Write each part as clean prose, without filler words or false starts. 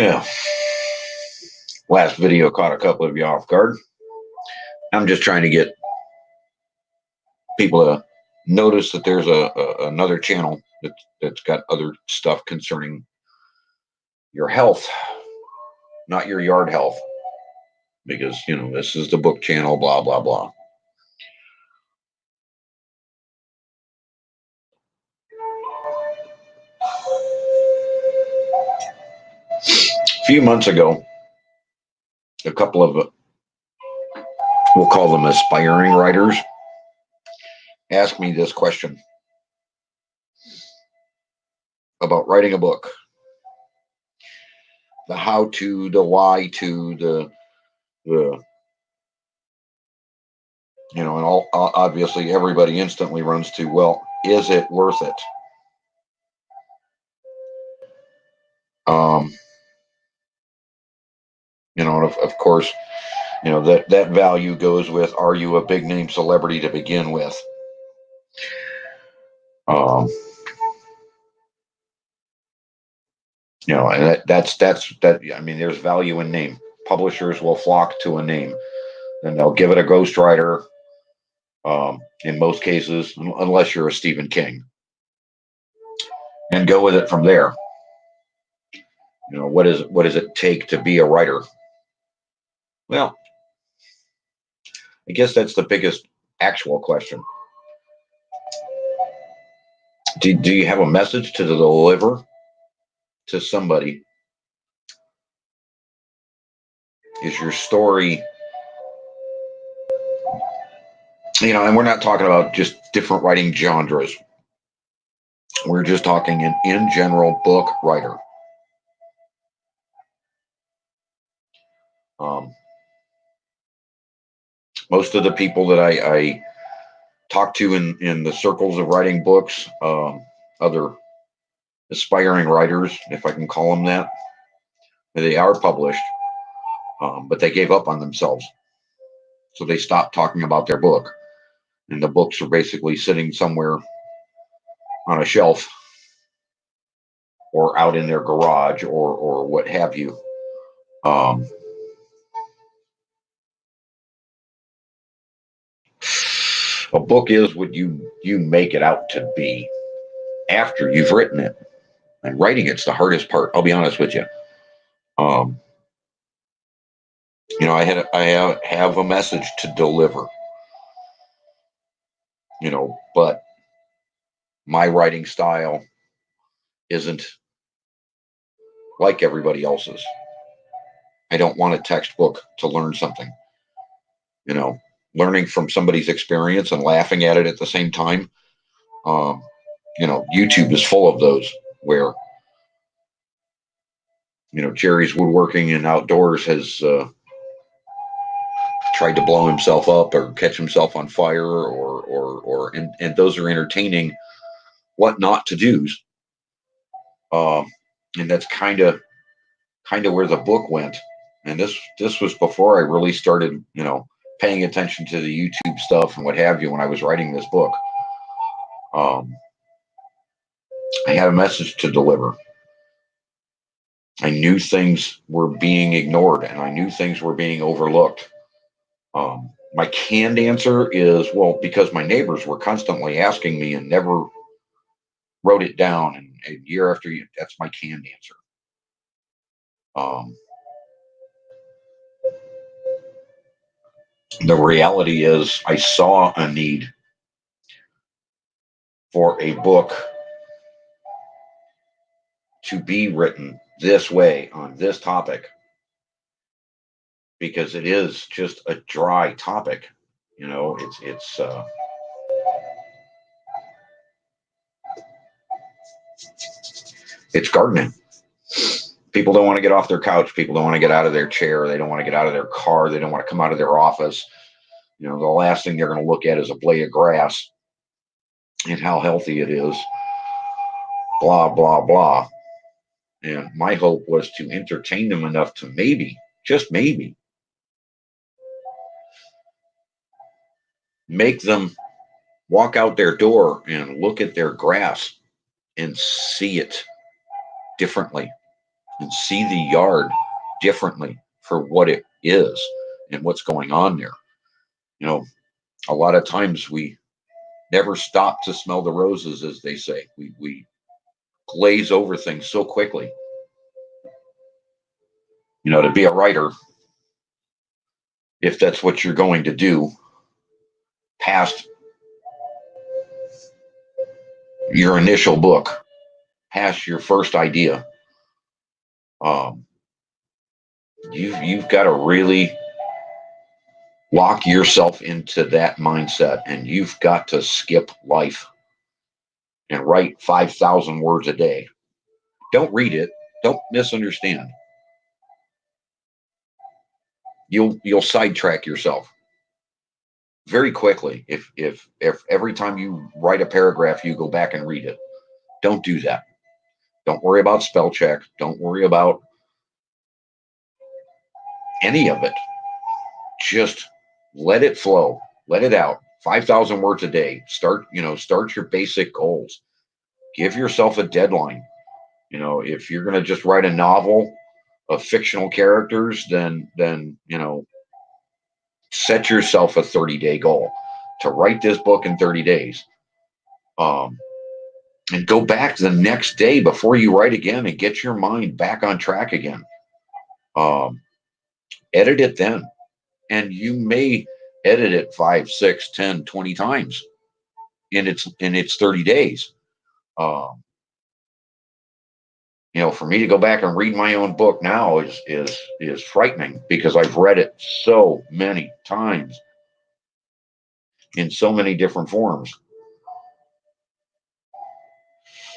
Yeah, last video caught a couple of you off guard. I'm just trying to get people to notice that there's another channel that's got other stuff concerning your health, not your yard health, because this is the book channel, blah blah blah. A few months ago, a couple of, we'll call them aspiring writers, asked me this question about writing a book. The how to, the why to, the and all, obviously everybody instantly runs to, well, is it worth it? Um, and of course, that value goes with, are you a big name celebrity to begin with? Um, and that's that. I mean, there's value in name. Publishers will flock to a name, and they'll give it a ghostwriter. In most cases, unless you're a Stephen King, and go with it from there. What does it take to be a writer? Well, I guess that's the biggest actual question. Do you have a message to deliver to somebody? Is your story, and we're not talking about just different writing genres. We're just talking in general book writer. Most of the people that I talk to in the circles of writing books, other aspiring writers, if I can call them that, they are published, but they gave up on themselves. So they stopped talking about their book. And the books are basically sitting somewhere on a shelf or out in their garage or what have you. A book is what you make it out to be after you've written it. And writing it's the hardest part. I'll be honest with you. I have a message to deliver. But my writing style isn't like everybody else's. I don't want a textbook to learn something. Learning from somebody's experience and laughing at it at the same time. YouTube is full of those where, Jerry's Woodworking and Outdoors has tried to blow himself up or catch himself on fire and those are entertaining what not to do's. And that's kind of where the book went. And this was before I really started, paying attention to the YouTube stuff and what have you when I was writing this book. I had a message to deliver. I knew things were being ignored and I knew things were being overlooked. My canned answer is, well, because my neighbors were constantly asking me and never wrote it down. And year after year, that's my canned answer. The reality is I saw a need for a book to be written this way on this topic because it is just a dry topic. It's gardening. People don't want to get off their couch. People don't want to get out of their chair. They don't want to get out of their car. They don't want to come out of their office. The last thing they're going to look at is a blade of grass and how healthy it is. Blah, blah, blah. And my hope was to entertain them enough to maybe, just maybe, make them walk out their door and look at their grass and see it differently. and see the yard differently for what it is and what's going on there. You know, a lot of times we never stop to smell the roses, as they say. We glaze over things so quickly. You know, to be a writer, if that's what you're going to do, past your initial book, past your first idea, um, you've got to really lock yourself into that mindset, and you've got to skip life and write 5,000 words a day. Don't read it. Don't misunderstand. You'll sidetrack yourself very quickly if every time you write a paragraph you go back and read it. Don't do that. Don't worry about spell check. Don't worry about any of it. Just let it flow. Let it out. 5,000 words a day. Start your basic goals. Give yourself a deadline. If you're going to just write a novel of fictional characters, then set yourself a 30-day goal to write this book in 30 days. Um, and go back the next day before you write again and get your mind back on track again. Um, Edit it then. And you may edit it 5, 6, 10, 20 times in its 30 days. Um, for me to go back and read my own book now is frightening because I've read it so many times in so many different forms.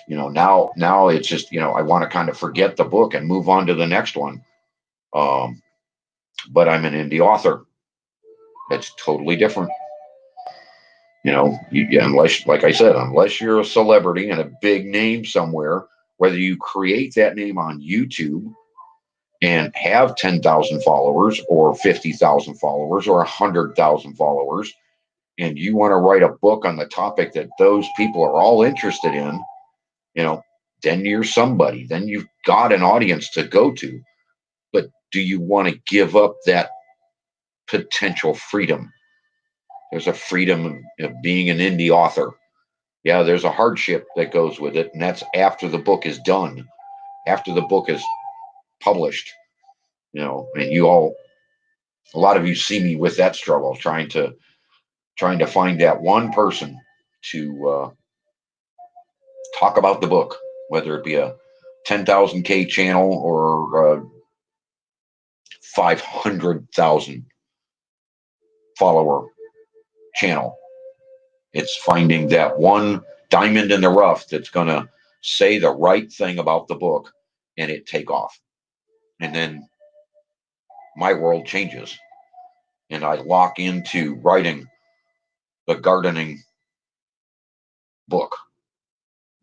Now it's just I want to kind of forget the book and move on to the next one. Um, but I'm an indie author. That's totally different. Unless, like I said, unless you're a celebrity and a big name somewhere, whether you create that name on YouTube and have 10,000 followers or 50,000 followers or 100,000 followers, and you want to write a book on the topic that those people are all interested in, then you're somebody. Then you've got an audience to go to. But do you want to give up that potential freedom? There's a freedom of being an indie author. Yeah, there's a hardship that goes with it, and that's after the book is done, after the book is published. And a lot of you see me with that struggle, trying to find that one person to talk about the book, whether it be a 10,000K channel or 500,000 follower channel. It's finding that one diamond in the rough that's going to say the right thing about the book and it take off. And then my world changes and I lock into writing the gardening book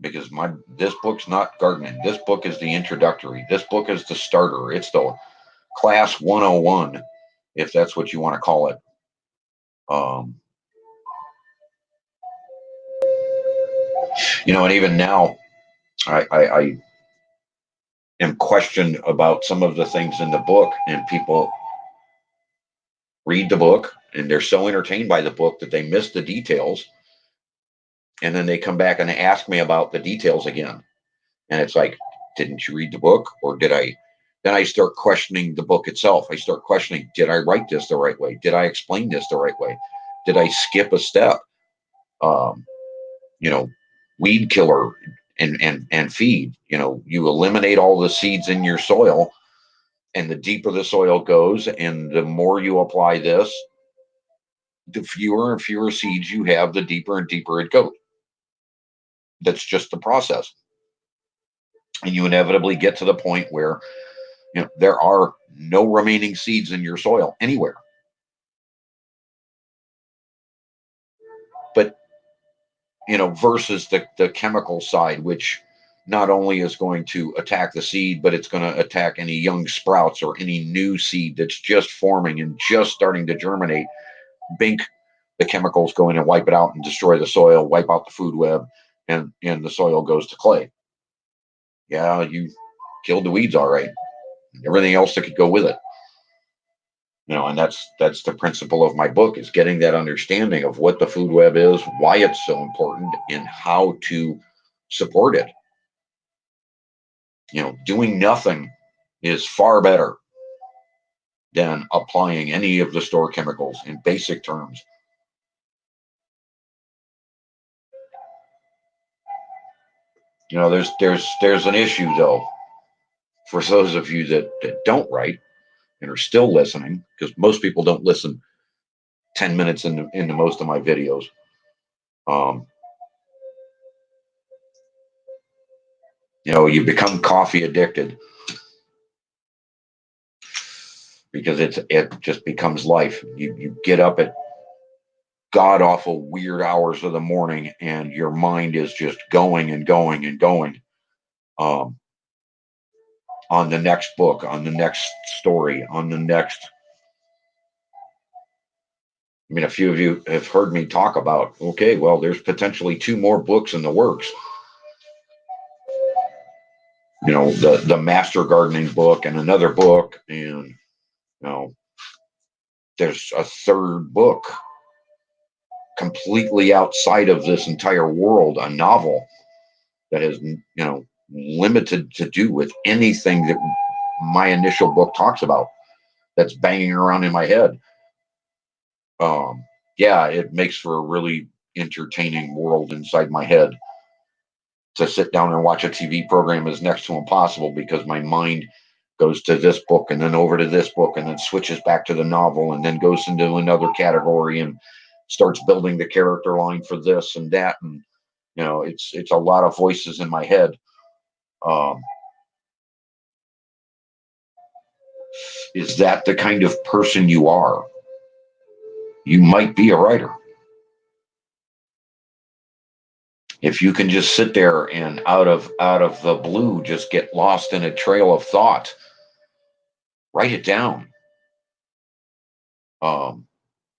because this book's not gardening. This book is the introductory. This book is the starter. It's the class 101, if that's what you want to call it. Um, and even now, I am questioned about some of the things in the book, and people read the book and they're so entertained by the book that they miss the details, and then they come back and ask me about the details again, and it's like, didn't you read the book, or did I? Then I start questioning the book itself. I start questioning, did I write this the right way? Did I explain this the right way? Did I skip a step? um, Weed killer and feed. You eliminate all the seeds in your soil, and the deeper the soil goes, and the more you apply this, the fewer and fewer seeds you have, the deeper and deeper it goes. That's just the process. And you inevitably get to the point where there are no remaining seeds in your soil anywhere. But versus the chemical side, which not only is going to attack the seed, but it's going to attack any young sprouts or any new seed that's just forming and just starting to germinate. Bink, the chemicals go in and wipe it out and destroy the soil, wipe out the food web, and the soil goes to clay. Yeah, killed the weeds all right. Everything else that could go with it. And that's the principle of my book, is getting that understanding of what the food web is, why it's so important, and how to support it. Doing nothing is far better than applying any of the store chemicals in basic terms. There's an issue though for those of you that don't write and are still listening, because most people don't listen 10 minutes into most of my videos. You become coffee addicted because it just becomes life. You get up at god awful weird hours of the morning and your mind is just going and going and going, on the next book, on the next story, on the next. I mean, a few of you have heard me talk about, okay, well, there's potentially 2 more books in the works. The master gardening book and another book, and there's a 3rd book completely outside of this entire world, a novel that has limited to do with anything that my initial book talks about, that's banging around in my head. Yeah, it makes for a really entertaining world inside my head. To sit down and watch a TV program is next to impossible, because my mind goes to this book and then over to this book and then switches back to the novel and then goes into another category and starts building the character line for this and that. And it's a lot of voices in my head. Is that the kind of person you are? You might be a writer. If you can just sit there and out of the blue just get lost in a trail of thought, write it down. And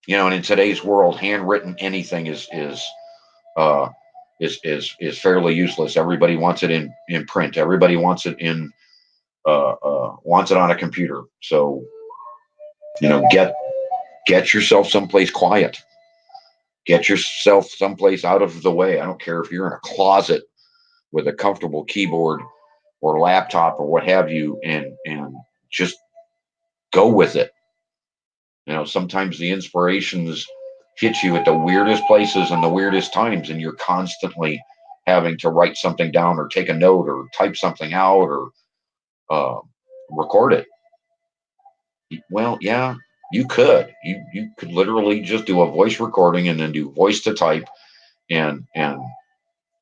in today's world, handwritten anything is fairly useless. Everybody wants it in print. Everybody wants it wants it on a computer. So get yourself someplace quiet. Get yourself someplace out of the way. I don't care if you're in a closet with a comfortable keyboard or laptop or what have you, and just go with it. Sometimes the inspirations hit you at the weirdest places and the weirdest times, and you're constantly having to write something down or take a note or type something out or record it. Well, yeah, you could. You could literally just do a voice recording and then do voice to type, and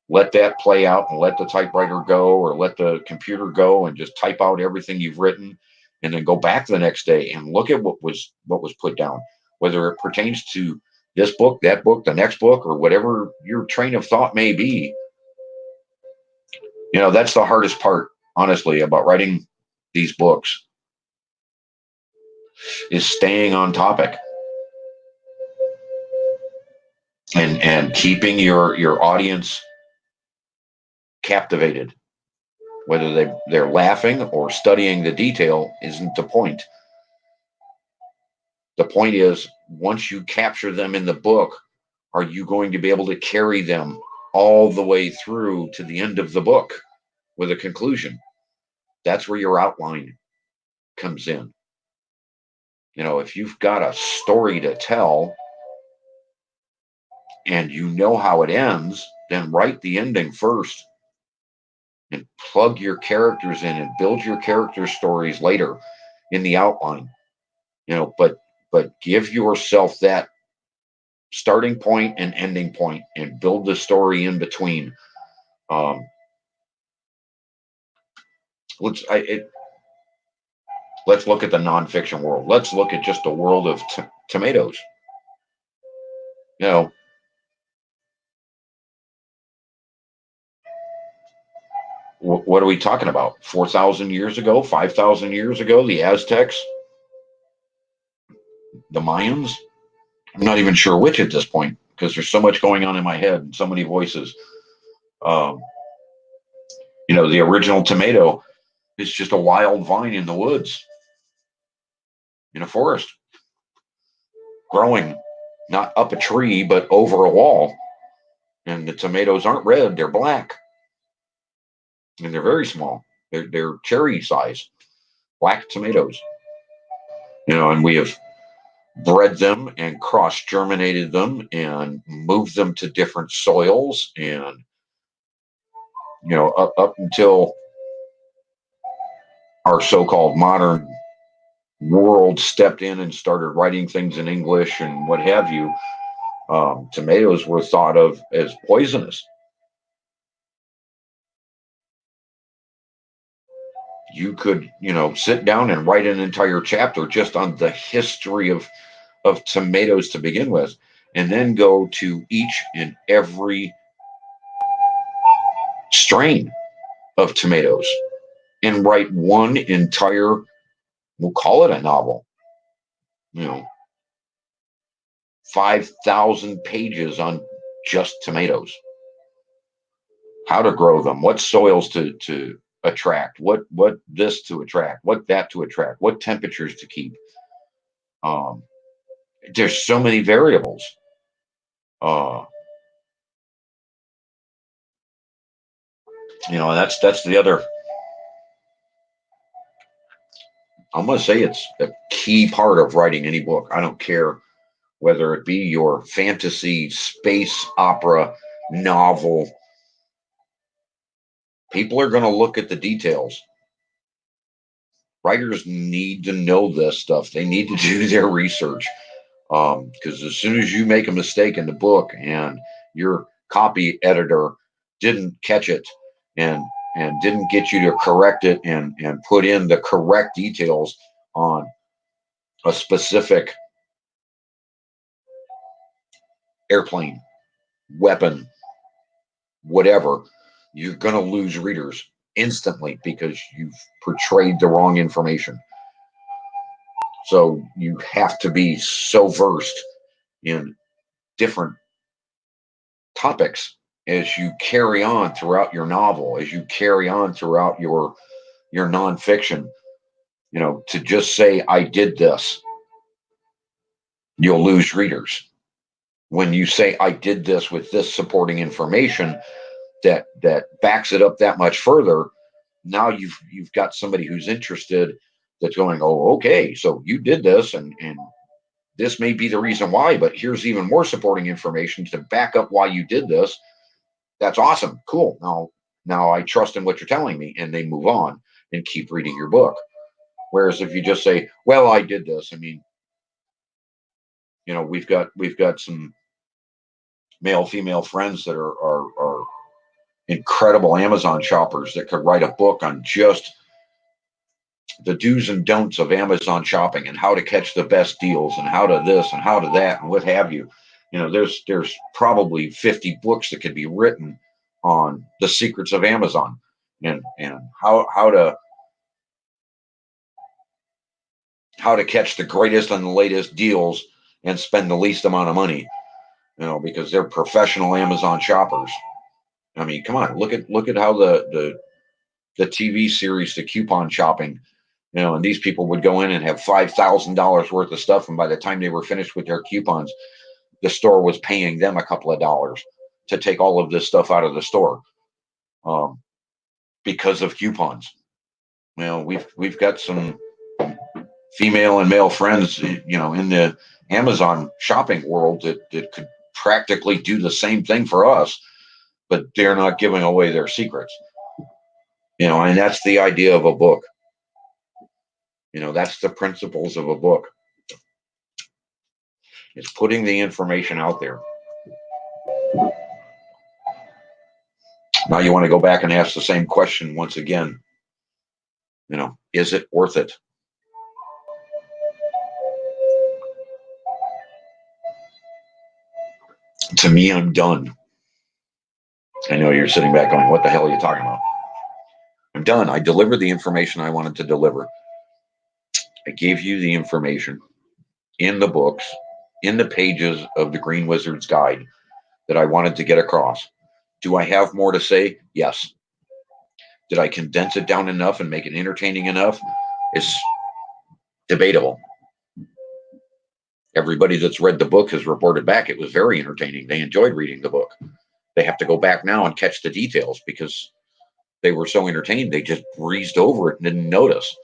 let that play out, and let the typewriter go or let the computer go, and just type out everything you've written, and then go back the next day and look at what was put down, whether it pertains to this book, that book, the next book, or whatever your train of thought may be. That's the hardest part, honestly, about writing these books, is staying on topic and keeping your audience captivated. Whether they're laughing or studying the detail isn't the point. The point is, once you capture them in the book, are you going to be able to carry them all the way through to the end of the book with a conclusion? That's where your outline comes in. If you've got a story to tell and you know how it ends, then write the ending first and plug your characters in and build your character stories later in the outline. But give yourself that starting point and ending point and build the story in between. Let's look at the nonfiction world. Let's look at just the world of tomatoes. What are we talking about? 4,000 years ago, 5,000 years ago, the Aztecs, the Mayans? I'm not even sure which at this point, because there's so much going on in my head and so many voices. The original tomato It's just a wild vine in the woods, in a forest, growing not up a tree, but over a wall. And the tomatoes aren't red, they're black. And they're very small. They're cherry size, black tomatoes. And we have bred them and cross germinated them and moved them to different soils. And, up until our so-called modern world stepped in and started writing things in English and what have you, tomatoes were thought of as poisonous. You could, sit down and write an entire chapter just on the history of tomatoes to begin with, and then go to each and every strain of tomatoes and write one entire, we'll call it a novel, 5,000 pages on just tomatoes. How to grow them, what soils to attract, what this to attract, what that to attract, what temperatures to keep. There's so many variables. That's the other. I'm going to say it's a key part of writing any book. I don't care whether it be your fantasy, space opera, novel. People are going to look at the details. Writers need to know this stuff. They need to do their research. Because as soon as you make a mistake in the book and your copy editor didn't catch it and didn't get you to correct it and put in the correct details on a specific airplane, weapon, whatever, you're going to lose readers instantly because you've portrayed the wrong information. So you have to be so versed in different topics as you carry on throughout your novel, as you carry on throughout your nonfiction. To just say I did this, you'll lose readers. When you say I did this with this supporting information that backs it up that much further, now you've got somebody who's interested, that's going, oh, okay, so you did this, and this may be the reason why, but here's even more supporting information to back up why you did this. That's awesome. Cool. Now I trust in what you're telling me, and they move on and keep reading your book. Whereas if you just say, well, I did this, I mean, we've got some male, female friends that are incredible Amazon shoppers that could write a book on just the do's and don'ts of Amazon shopping and how to catch the best deals and how to this and how to that and what have you. There's probably 50 books that could be written on the secrets of Amazon and how to catch the greatest and the latest deals and spend the least amount of money, because they're professional Amazon shoppers. I mean, come on, look at how the TV series, The Coupon Shopping, and these people would go in and have $5,000 worth of stuff, and by the time they were finished with their coupons, the store was paying them a couple of dollars to take all of this stuff out of the store, because of coupons. We've got some female and male friends, in the Amazon shopping world that could practically do the same thing for us, but they're not giving away their secrets. And that's the idea of a book. That's the principles of a book. It's putting the information out there. Now you want to go back and ask the same question once again. Is it worth it? To me, I'm done. I know you're sitting back going, what the hell are you talking about? I'm done. I delivered the information I wanted to deliver. I gave you the information in the books, in the pages of the Green Wizard's Guide that I wanted to get across. Do I have more to say? Yes. Did I condense it down enough and make it entertaining enough? It's debatable. Everybody that's read the book has reported back it was very entertaining. They enjoyed reading the book. They have to go back now and catch the details because they were so entertained they just breezed over it and didn't notice.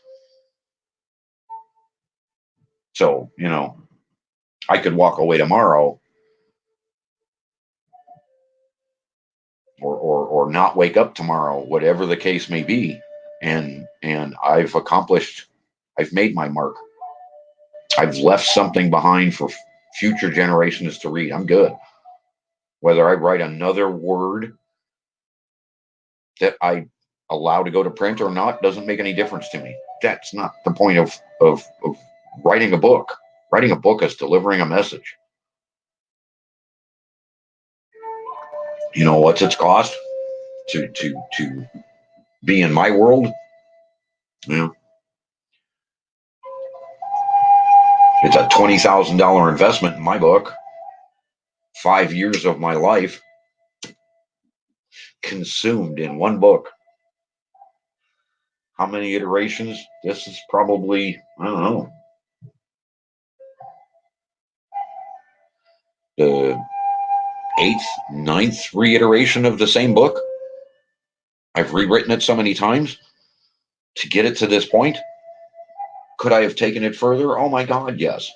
So, I could walk away tomorrow or not wake up tomorrow, whatever the case may be, and I've made my mark. I've left something behind for future generations to read. I'm good. Whether I write another word that I allow to go to print or not doesn't make any difference to me. That's not the point of writing a book. Writing a book is delivering a message. You know what's its cost to be in my world? Yeah, it's a $20,000 investment in my book. 5 years of my life consumed in one book. How many iterations? This is probably, I don't know, the eighth, ninth reiteration of the same book. I've rewritten it so many times to get it to this point. Could I have taken it further? Oh my God, yes.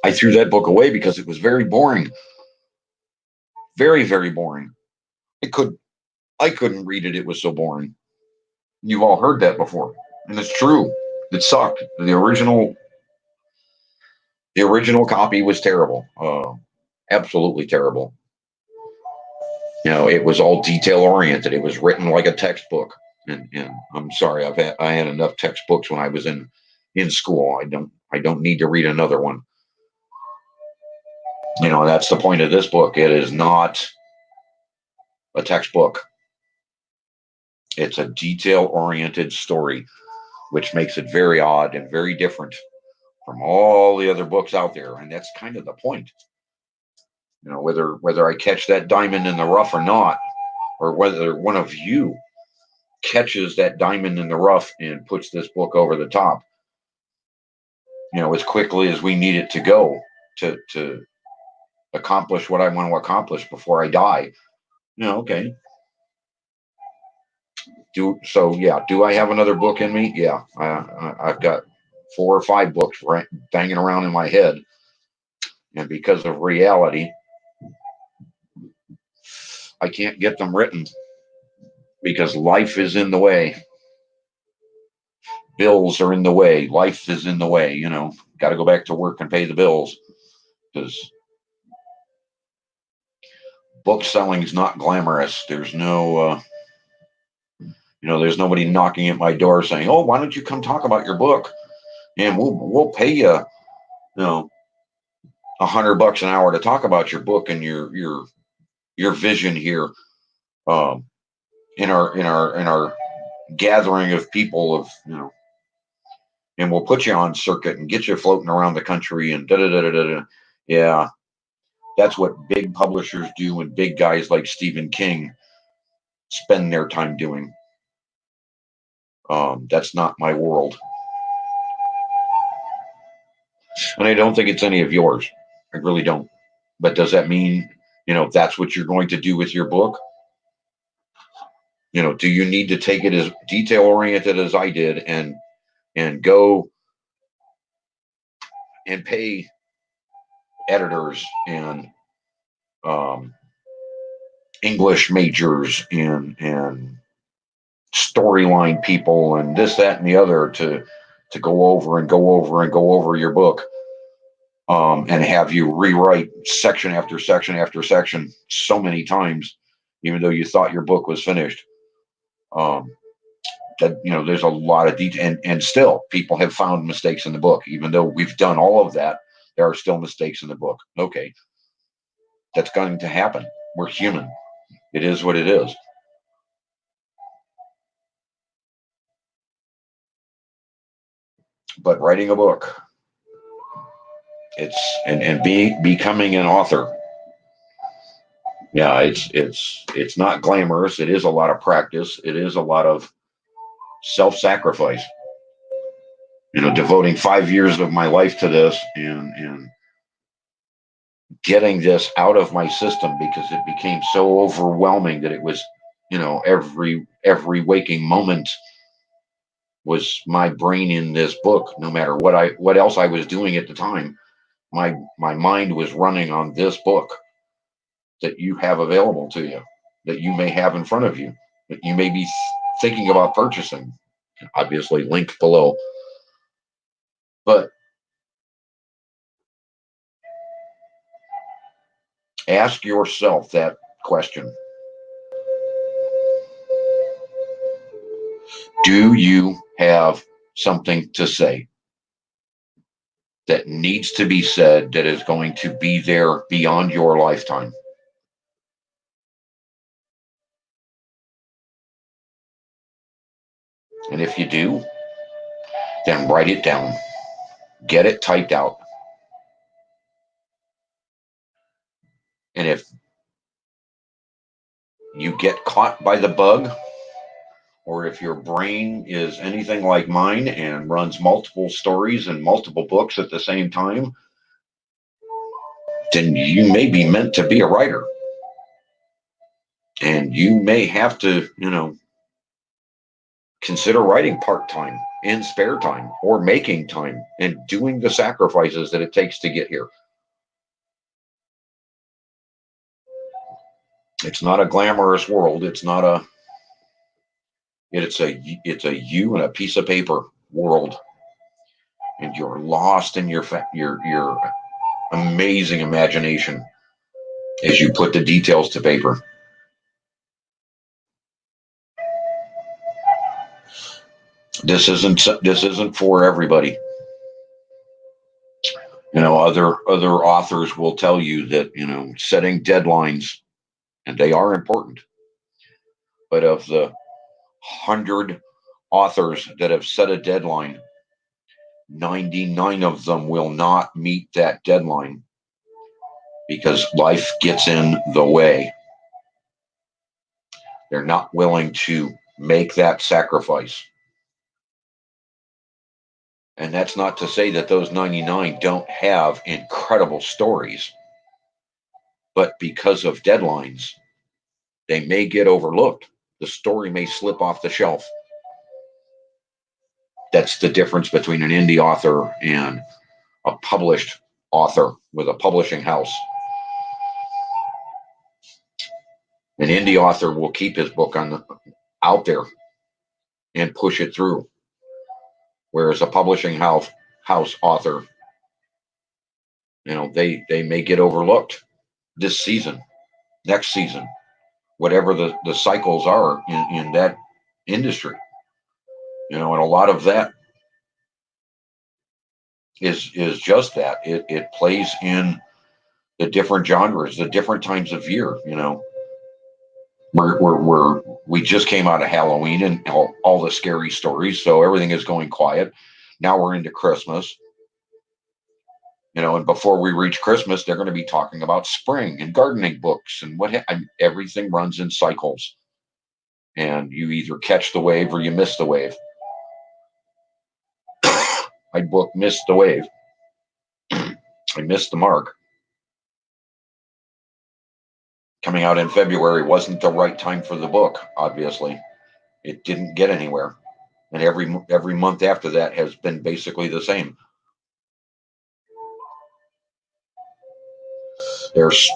I threw that book away because it was very boring. Very, very boring. I couldn't read it. It was so boring. You've all heard that before. And it's true. It sucked. The original copy was terrible. Absolutely terrible. It was all detail oriented. It was written like a textbook. And I'm sorry, I had enough textbooks when I was in school. I don't need to read another one. That's the point of this book. It is not a textbook. It's a detail oriented story, which makes it very odd and very different from all the other books out there. And that's kind of the point. Whether I catch that diamond in the rough or not, or whether one of you catches that diamond in the rough and puts this book over the top, as quickly as we need it to go to accomplish what I want to accomplish before I die. Okay. Do I have another book in me? Yeah, I've got 4 or 5 books banging around in my head, and because of reality, I can't get them written because life is in the way. Bills are in the way. Life is in the way. Got to go back to work and pay the bills because book selling is not glamorous. There's no, there's nobody knocking at my door saying, "Oh, why don't you come talk about your book, and we'll pay you, $100 an hour to talk about your book and your vision here, in our gathering of people of and we'll put you on circuit and get you floating around the country and da da da da da." Yeah, that's what big publishers do, and big guys like Stephen King spend their time doing. That's not my world, and I don't think it's any of yours. I really don't. But does that mean that's what you're going to do with your book? Do you need to take it as detail oriented as I did and go and pay editors and English majors and storyline people and this, that, and the other to go over and go over and go over your book, and have you rewrite section after section after section so many times, even though you thought your book was finished. That there's a lot of detail, and still people have found mistakes in the book. Even though we've done all of that, there are still mistakes in the book. Okay, that's going to happen. We're human. It is what it is. But writing a book, it's and becoming an author, Yeah, it's not glamorous. It is a lot of practice. It is a lot of self-sacrifice. Devoting 5 years of my life to this and getting this out of my system because it became so overwhelming that it was, every waking moment was my brain in this book. No matter what else I was doing at the time, my mind was running on this book that you have available to you, that you may have in front of you, that you may be thinking about purchasing. Obviously, linked below. But ask yourself that question. Do you have something to say that needs to be said that is going to be there beyond your lifetime? And if you do, then write it down. Get it typed out. And if you get caught by the bug, or if your brain is anything like mine and runs multiple stories and multiple books at the same time, then you may be meant to be a writer. And you may have to, consider writing part time in spare time or making time and doing the sacrifices that it takes to get here. It's not a glamorous world. It's a you and a piece of paper world, and you're lost in your amazing imagination as you put the details to paper. This isn't for everybody. Other authors will tell you that setting deadlines, and they are important, but of the 100 authors that have set a deadline, 99 of them will not meet that deadline because life gets in the way. They're not willing to make that sacrifice. And that's not to say that those 99 don't have incredible stories, but because of deadlines, they may get overlooked. The story may slip off the shelf. That's the difference between an indie author and a published author with a publishing house. An indie author will keep his book out there and push it through, whereas a publishing house author, they may get overlooked this season, next season, whatever the cycles are in that industry. And a lot of that is just that. It plays in the different genres, the different times of year. We just came out of Halloween and all the scary stories, so everything is going quiet. Now we're into Christmas, and before we reach Christmas, they're going to be talking about spring and gardening books and everything runs in cycles, and you either catch the wave or you miss the wave. My book missed the wave. I missed the mark. Coming out in February wasn't the right time for the book. Obviously, it didn't get anywhere, and every month after that has been basically the same. There's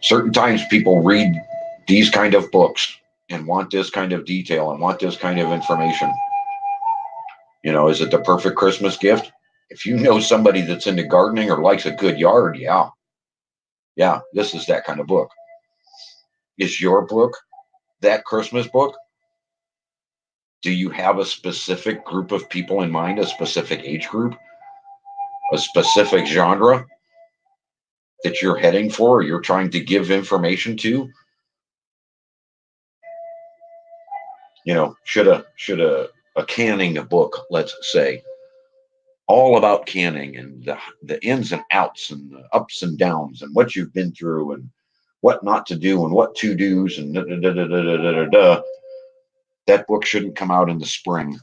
certain times people read these kind of books and want this kind of detail and want this kind of information. Is it the perfect Christmas gift? If you know somebody that's into gardening or likes a good yard, yeah, this is that kind of book. Is your book that Christmas book? Do you have a specific group of people in mind, a specific age group, a specific genre that you're heading for, or you're trying to give information to? Should a canning book, let's say, all about canning and the ins and outs and the ups and downs and what you've been through and what not to do and what to do's and da, da, da, da, da, da, da, da. That book shouldn't come out in the spring.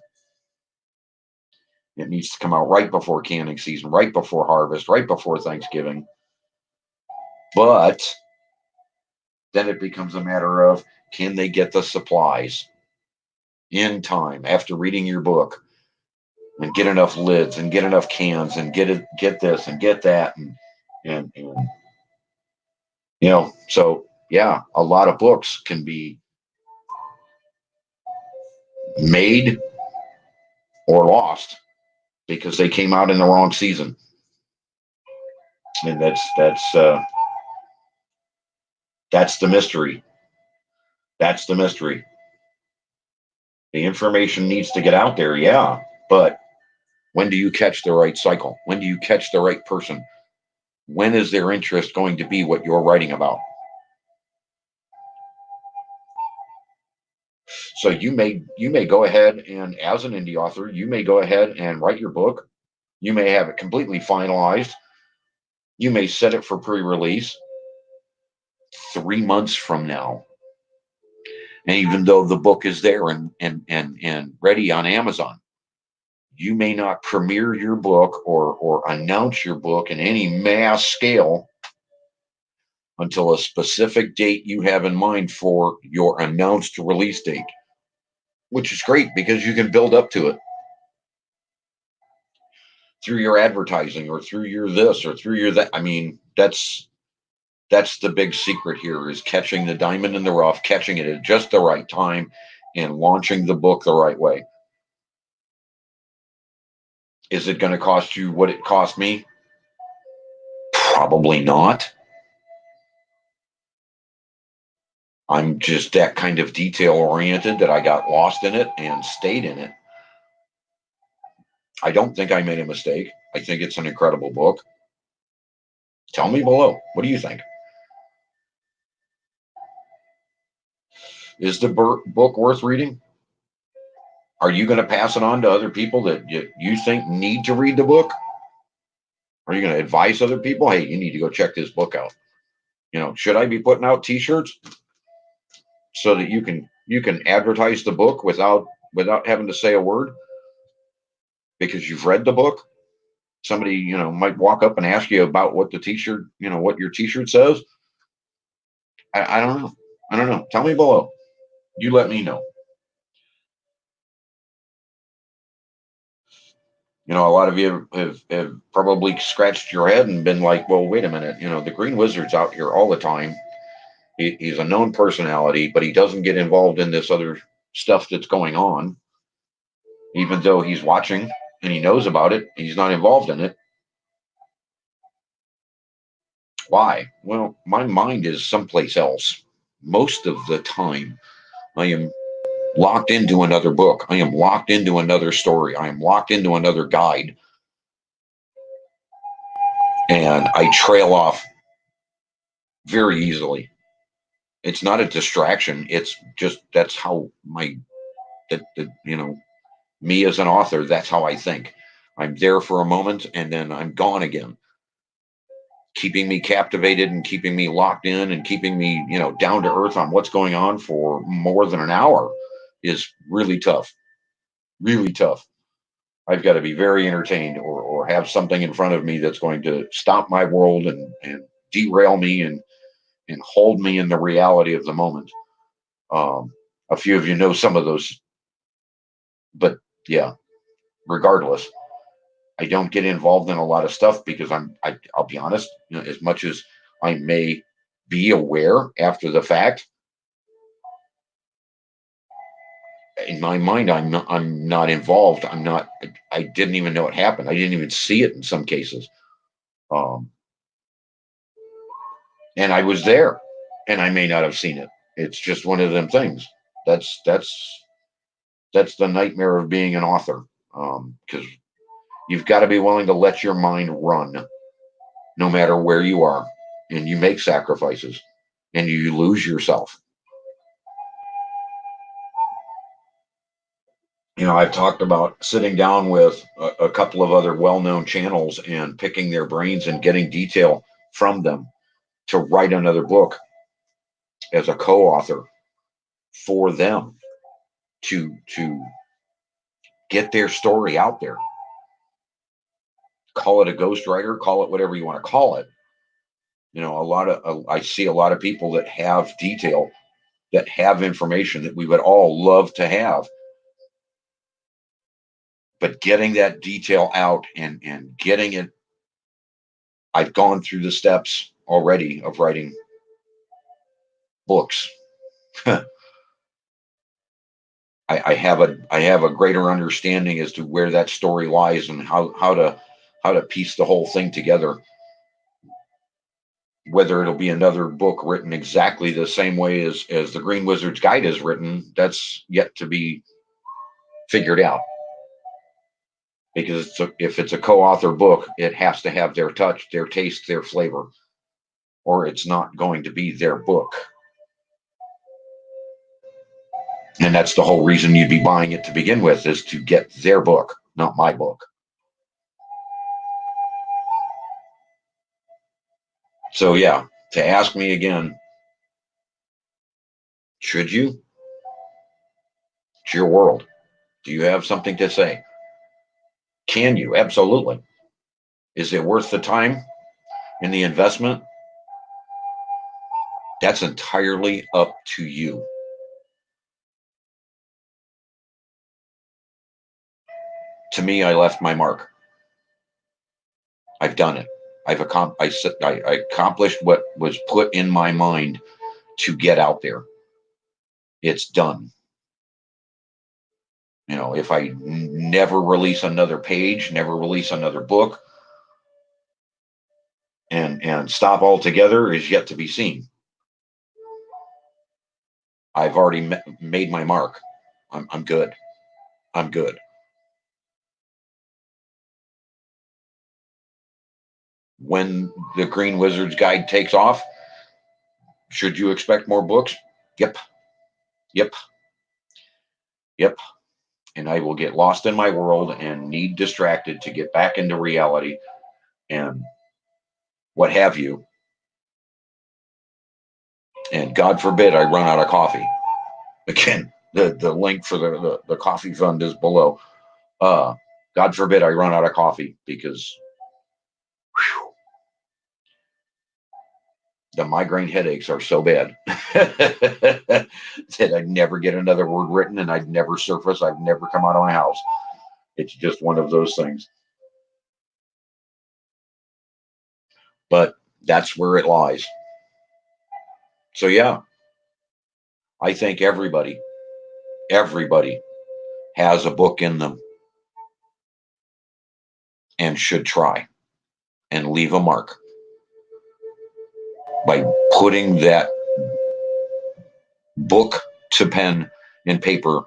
It needs to come out right before canning season, right before harvest, right before Thanksgiving. But then it becomes a matter of, can they get the supplies in time after reading your book, and get enough lids and get enough cans and get this and get that, and so yeah, a lot of books can be made or lost because they came out in the wrong season. And that's the mystery. That's the mystery. The information needs to get out there, yeah, but when do you catch the right cycle? When do you catch the right person? When is their interest going to be what you're writing about? So you may go ahead, and as an indie author, you may go ahead and write your book. You may have it completely finalized. You may set it for pre-release 3 months from now. And even though the book is there and ready on Amazon, you may not premiere your book or announce your book in any mass scale until a specific date you have in mind for your announced release date, which is great because you can build up to it through your advertising or through your this or through your that. I mean, that's the big secret here, is catching the diamond in the rough, catching it at just the right time, and launching the book the right way. Is it going to cost you what it cost me? Probably not. I'm just that kind of detail oriented that I got lost in it and stayed in it. I don't think I made a mistake. I think it's an incredible book. Tell me below. What do you think? Is the book worth reading? Are you going to pass it on to other people that you think need to read the book? Are you going to advise other people, hey, you need to go check this book out? Should I be putting out T-shirts so that you can advertise the book without having to say a word because you've read the book? Somebody might walk up and ask you about what the T-shirt, what your T-shirt says. I don't know. I don't know. Tell me below. You let me know. A lot of you have probably scratched your head and been like, well, wait a minute. The Green Wizard's out here all the time. He's a known personality, but he doesn't get involved in this other stuff that's going on. Even though he's watching and he knows about it, he's not involved in it. Why? Well, my mind is someplace else. Most of the time, I am locked into another book. I am locked into another story. I am locked into another guide. And I trail off very easily. It's not a distraction. It's just, that's how me as an author, that's how I think. I'm there for a moment and then I'm gone again. Keeping me captivated and keeping me locked in and keeping me, down to earth on what's going on for more than an hour is really tough. Really tough. I've got to be very entertained or have something in front of me that's going to stop my world and derail me and hold me in the reality of the moment. A few of you know some of those, but yeah, regardless, I don't get involved in a lot of stuff because I'll be honest, as much as I may be aware after the fact, in my mind, I'm not involved. I didn't even know it happened. I didn't even see it in some cases. And I was there and I may not have seen it. It's just one of them things. That's the nightmare of being an author. Because you've got to be willing to let your mind run no matter where you are, and you make sacrifices and you lose yourself. I've talked about sitting down with a couple of other well-known channels and picking their brains and getting detail from them to write another book. as a co-author for them to get their story out there. Call it a ghostwriter, call it whatever you want to call it. You know, I see a lot of people that have detail, that have information that we would all love to have, but getting that detail out and getting it. I've gone through the steps already of writing books. I have a greater understanding as to where that story lies and how to piece the whole thing together. Whether it'll be another book written exactly the same way as the Green Wizard's Guide is written, that's yet to be figured out. Because if it's a co-author book, it has to have their touch, their taste, their flavor, or it's not going to be their book. And that's the whole reason you'd be buying it to begin with, is to get their book, not my book. So yeah, to ask me again, should you? It's your world. Do you have something to say? Can you? Absolutely. Is it worth the time and the investment? That's entirely up to you. To me, I left my mark. I've done it. I accomplished what was put in my mind to get out there. It's done. You know, if I never release another page, never release another book, and stop altogether, is yet to be seen. I've already made my mark. I'm good. I'm good. When the Green Wizard's Guide takes off, should you expect more books? Yep. Yep. Yep. And I will get lost in my world and need distracted to get back into reality and what have you. And God forbid I run out of coffee. Again, the link for the coffee fund is below. God forbid I run out of coffee, because whew, the migraine headaches are so bad that I'd never get another word written, and I'd never surface. I'd never come out of my house. It's just one of those things. But that's where it lies. So yeah, I think everybody has a book in them and should try and leave a mark by putting that book to pen and paper,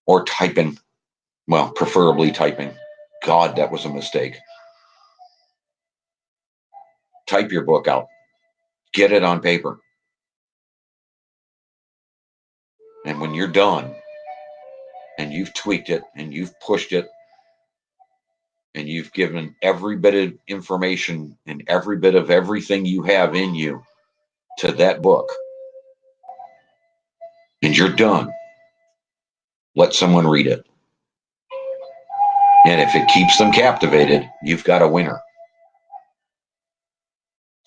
or typing. Well, preferably typing. God, that was a mistake. Type your book out, get it on paper. And when you're done and you've tweaked it and you've pushed it and you've given every bit of information and every bit of everything you have in you to that book, and you're done, let someone read it. And if it keeps them captivated, you've got a winner.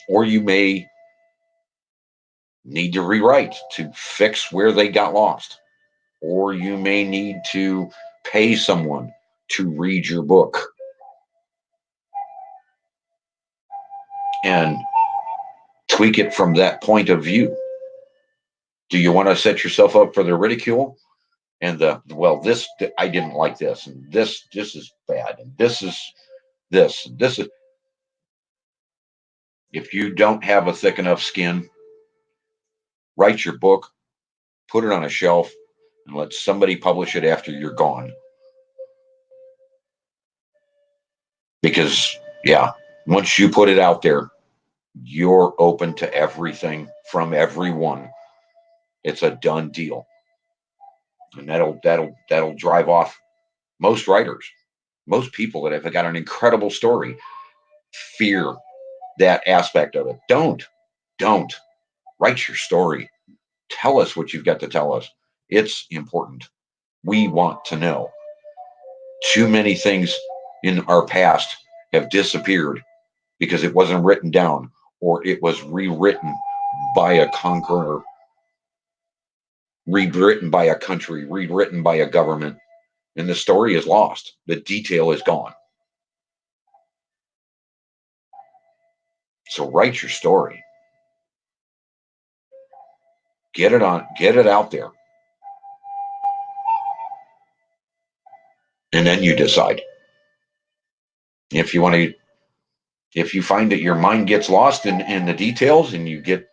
Or you may need to rewrite to fix where they got lost. Or you may need to pay someone to read your book and tweak it from that point of view. Do you want to set yourself up for the ridicule and this, I didn't like this, and this is bad, and this is this, this is. If you don't have a thick enough skin, write your book, put it on a shelf, and let somebody publish it after you're gone. Because yeah, once you put it out there, you're open to everything from everyone. It's a done deal. And that'll drive off most writers. Most people that have got an incredible story fear that aspect of it. Don't. Write your story. Tell us what you've got to tell us. It's important. We want to know. Too many things in our past have disappeared because it wasn't written down or it was rewritten by a conqueror, rewritten by a country, rewritten by a government, and the story is lost. The detail is gone. So write your story. Get it out there. And then you decide. If you want to, if you find that your mind gets lost in the details and you get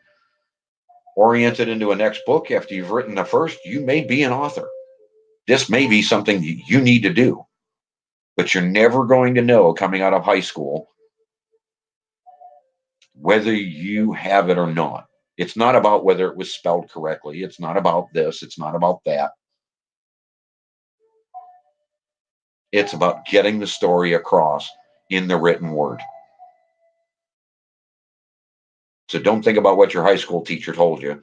oriented into a next book after you've written the first, you may be an author. This may be something you need to do, but you're never going to know coming out of high school whether you have it or not. It's not about whether it was spelled correctly. It's not about this. It's not about that. It's about getting the story across in the written word. So don't think about what your high school teacher told you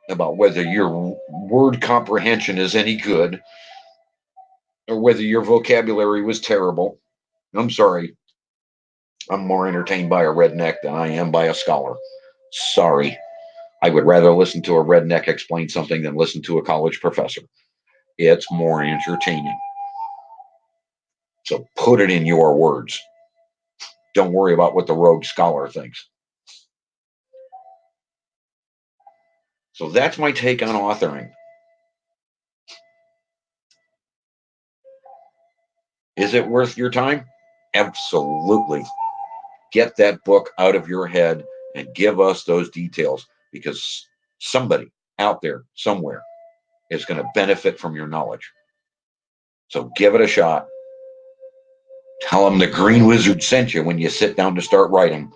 about whether your word comprehension is any good or whether your vocabulary was terrible. I'm sorry. I'm more entertained by a redneck than I am by a scholar. Sorry. I would rather listen to a redneck explain something than listen to a college professor. It's more entertaining. So put it in your words. Don't worry about what the rogue scholar thinks. So that's my take on authoring. Is it worth your time? Absolutely. Get that book out of your head and give us those details because somebody out there somewhere is going to benefit from your knowledge. So give it a shot. Tell them the Green Wizard sent you when you sit down to start writing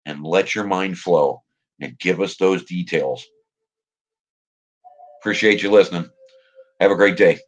and let your mind flow and give us those details. Appreciate you listening. Have a great day.